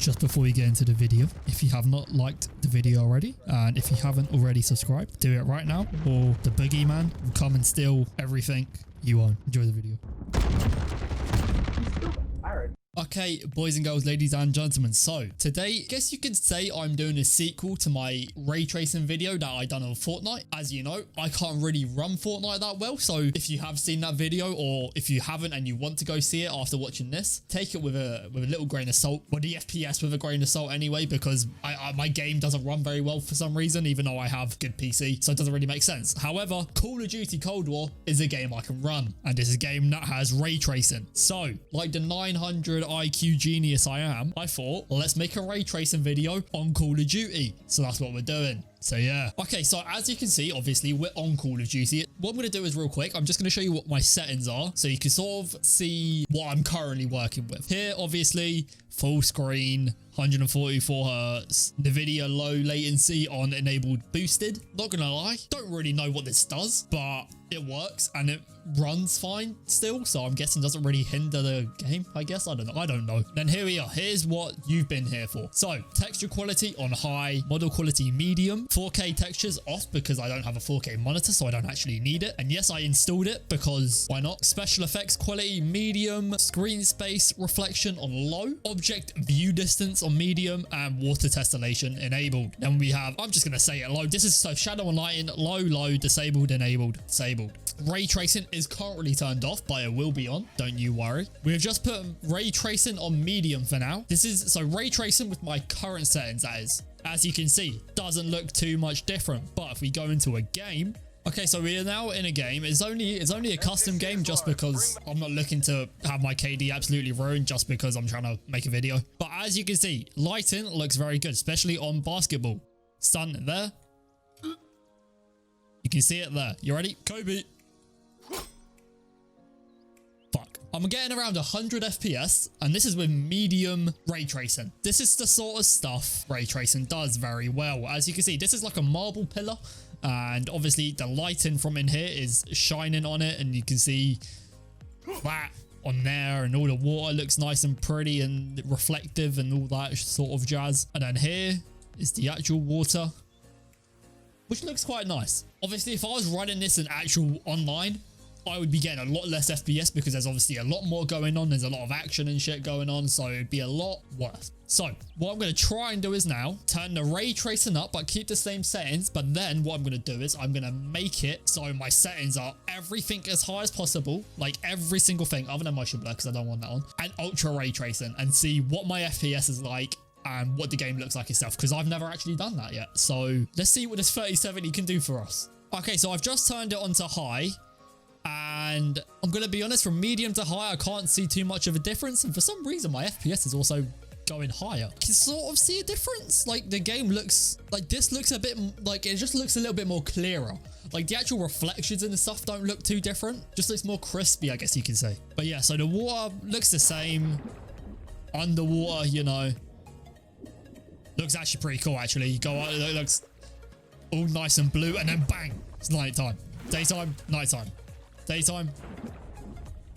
just before we get into the video, if you have not liked the video already, and if you haven't already subscribed, do it right now, or the boogeyman will come and steal everything you own. Enjoy the video. Okay, boys and girls, ladies and gentlemen, so today, I guess you could say I'm doing a sequel to my ray tracing video that I done on Fortnite. As you know, I can't really run Fortnite that well, so if you have seen that video, or if you haven't and you want to go see it after watching this, take it with a little grain of salt, or the FPS with a grain of salt anyway, because my game doesn't run very well for some reason, even though I have good PC, so it doesn't really make sense. However, Call of Duty Cold War is a game I can run, and it's a game that has ray tracing. So, like the 900 IQ genius I am, I thought, let's make a ray tracing video on Call of Duty. So that's what we're doing. So yeah. Okay, so as you can see, obviously we're on Call of Duty. What I'm going to do is real quick, I'm just going to show you what my settings are, so you can sort of see what I'm currently working with. Here, obviously, full screen, 144 Hz, NVIDIA low latency on enabled boosted. Not going to lie, don't really know what this does, but it works and it runs fine still, so I'm guessing doesn't really hinder the game, I guess. I don't know. Then here we are. Here's what you've been here for. So texture quality on high, model quality medium, 4K textures off because I don't have a 4K monitor, so I don't actually need it. And yes, I installed it because why not? Special effects quality medium, screen space reflection on low, object view distance on medium, and water tessellation enabled. Then we have, I'm just going to say it low. This is so shadow and lighting, low, disabled, enabled, disabled. Ray tracing is currently turned off, but it will be on. Don't you worry. We've just put ray tracing on medium for now. This is so ray tracing with my current settings, that is. As you can see, doesn't look too much different. But if we go into a game, okay, so we are now in a game. It's only a custom game just because I'm not looking to have my KD absolutely ruined just because I'm trying to make a video. But as you can see, lighting looks very good, especially on basketball. Sun there. You can see it there. You ready? Kobe. Fuck. I'm getting around 100 FPS, and this is with medium ray tracing. This is the sort of stuff ray tracing does very well. As you can see, this is like a marble pillar, and obviously the lighting from in here is shining on it, and you can see that on there, and all the water looks nice and pretty and reflective and all that sort of jazz. And then here is the actual water, which looks quite nice. Obviously, if I was running this in actual online, I would be getting a lot less FPS because there's obviously a lot more going on. There's a lot of action and shit going on, so it'd be a lot worse. So what I'm going to try and do is now turn the ray tracing up, but keep the same settings. But then what I'm going to do is I'm going to make it so my settings are everything as high as possible, like every single thing other than motion blur because I don't want that on, and ultra ray tracing, and see what my FPS is like and what the game looks like itself, because I've never actually done that yet. So let's see what this 3070 can do for us. Okay, so I've just turned it onto high, and I'm going to be honest, from medium to high, I can't see too much of a difference. And for some reason, my FPS is also going higher. I can sort of see a difference. Like the game looks like this looks a bit like it just looks a little bit more clearer. Like the actual reflections and the stuff don't look too different. Just looks more crispy, I guess you can say. But yeah, so the water looks the same. Underwater, you know, looks actually pretty cool. Actually, you go out, it looks all nice and blue, and then bang, it's nighttime. Daytime, nighttime. Daytime,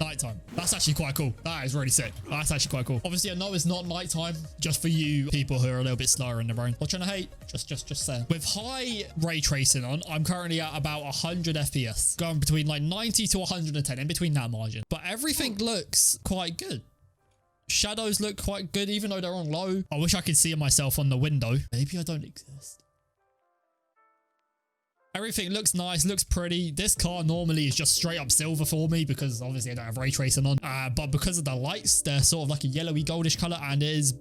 nighttime. That's actually quite cool. That is really sick. That's actually quite cool. Obviously, I know it's not nighttime, just for you people who are a little bit slower in the brain. Not trying to hate, just saying. With high ray tracing on, I'm currently at about 100 FPS, going between like 90 to 110, in between that margin. But everything looks quite good. Shadows look quite good, even though they're on low. I wish I could see myself on the window. Maybe I don't exist. Everything looks nice, looks pretty. This car normally is just straight up silver for me because obviously I don't have ray tracing on. But because of the lights, they're sort of like a yellowy goldish color, and it is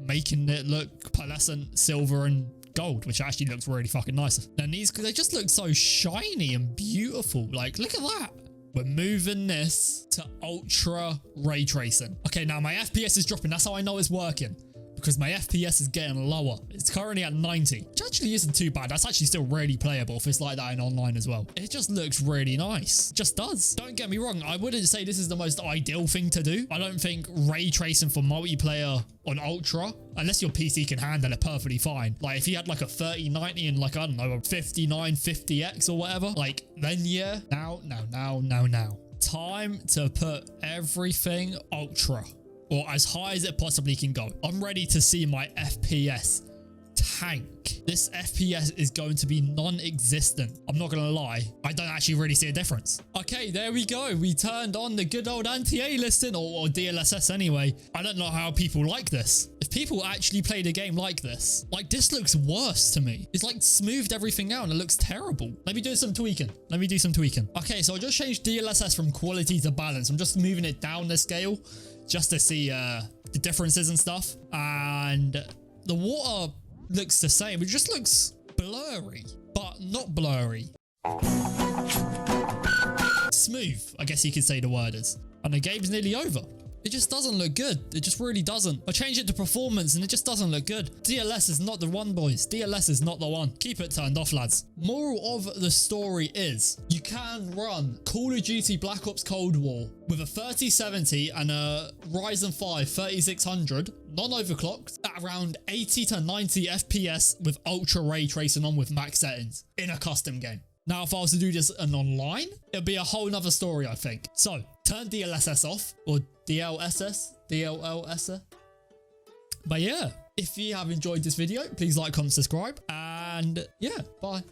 making it look pearlescent silver and gold, which actually looks really fucking nice. And these, they just look so shiny and beautiful. Like, look at that. We're moving this to ultra ray tracing. Okay, now my FPS is dropping. That's how I know it's working, because my FPS is getting lower. It's currently at 90, which actually isn't too bad. That's actually still really playable if it's like that in online as well. It just looks really nice. It just does. Don't get me wrong. I wouldn't say this is the most ideal thing to do. I don't think ray tracing for multiplayer on ultra, unless your PC can handle it perfectly fine. Like if you had like a 3090 and like, I don't know, a 5950X or whatever, like then yeah. Now. Time to put everything ultra. or as high as it possibly can go. I'm ready to see my FPS tank. This FPS is going to be non-existent. I'm not gonna lie, I don't actually really see a difference. Okay, there we go. We turned on the good old anti-aliasing, or DLSS anyway. I don't know how people like this. If people actually played a game like this looks worse to me. It's like smoothed everything out and it looks terrible. Let me do some tweaking. Okay, so I just changed DLSS from quality to balance. I'm just moving it down the scale just to see the differences and stuff. And the water looks the same. It just looks blurry, but not blurry. Smooth, I guess you could say the word is. And the game's nearly over. It just doesn't look good. It just really doesn't. I changed it to performance and it just doesn't look good. DLS is not the one, boys. DLS is not the one. Keep it turned off, lads. Moral of the story is you can run Call of Duty Black Ops Cold War with a 3070 and a Ryzen 5 3600 non-overclocked at around 80 to 90 FPS with ultra ray tracing on with max settings in a custom game. Now, if I was to do this online, it'd be a whole nother story, I think. So, turn DLSS off, or DLSS. But yeah, if you have enjoyed this video, please like, comment, subscribe, and yeah, bye.